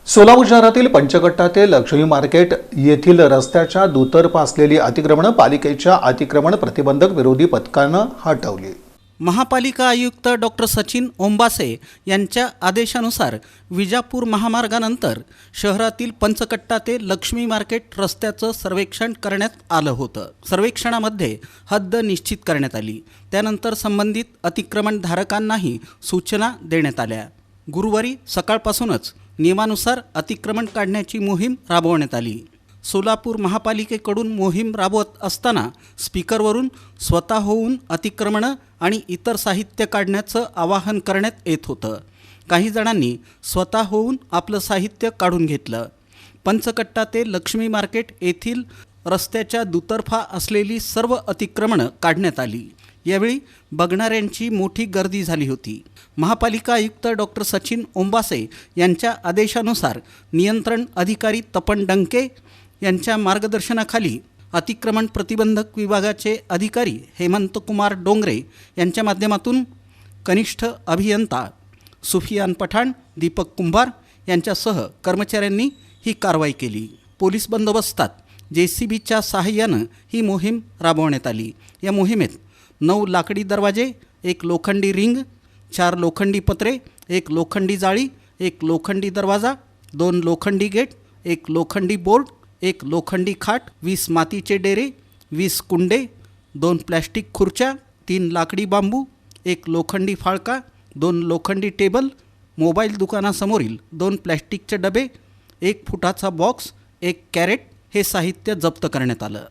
सोलापूर शहरातील पंचगट्टा ते लक्ष्मी मार्केट येथील रस्त्याच्या दुतर्फा असलेली अतिक्रमणे पालिकेच्या अतिक्रमण प्रतिबंधक विरोधी पथकानं हटवली। महापालिका आयुक्त डॉक्टर सचिन ओंबासे यांच्या आदेशानुसार विजापूर महामार्गानंतर शहरातील पंचकट्टा ते लक्ष्मी मार्केट रस्त्याचं सर्वेक्षण करण्यात आलं होतं। सर्वेक्षणामध्ये हद्द निश्चित करण्यात आली। त्यानंतर संबंधित अतिक्रमणधारकांनाही सूचना देण्यात आल्या। गुरुवारी सकाळपासूनच नियमानुसार अतिक्रमण काढण्याची मोहीम राबवण्यात आली। सोलापूर महापालिकेकडून मोहीम राबवत असताना स्पीकरवरून स्वतः होऊन अतिक्रमणं आणि इतर साहित्य काढण्याचं आवाहन करण्यात येत होतं। काही जणांनी स्वतः होऊन आपलं साहित्य काढून घेतलं। पंचकट्टा ते लक्ष्मी मार्केट येथील रस्त्याच्या दुतर्फा असलेली सर्व अतिक्रमणं काढण्यात आली। यावेळी बघणाऱ्यांची मोठी गर्दी झाली होती। महापालिका आयुक्त डॉक्टर सचिन ओंबासे यांच्या आदेशानुसार नियंत्रण अधिकारी तपन डंके यांच्या मार्गदर्शनाखाली अतिक्रमण प्रतिबंधक विभागाचे अधिकारी हेमंत कुमार डोंगरे यांच्या माध्यमातून कनिष्ठ अभियंता सुफियान पठाण, दीपक कुंभार यांच्यासह कर्मचाऱ्यांनी ही कारवाई केली। पोलीस बंदोबस्तात JCBच्या सहाय्यानं ही मोहीम राबवण्यात आली। या मोहिमेत 9 लाकडी दरवाजे, 1 लोखंडी रिंग, 4 लोखंडी पत्रे, 1 लोखंडी जाळी, 1 लोखंडी दरवाजा, 2 लोखंडी गेट, 1 लोखंडी बोर्ड, 1 लोखंडी खाट, 20 मातीचे डेरे, 20 कुंडे, 2 प्लॅस्टिक खुर्च्या, 3 लाकडी बांबू, 1 लोखंडी फाळका, 2 लोखंडी टेबल, मोबाईल दुकानासमोरील 2 प्लॅस्टिकचे डबे, 1 फुटाचा बॉक्स, 1 कॅरेट हे साहित्य जप्त करण्यात आलं।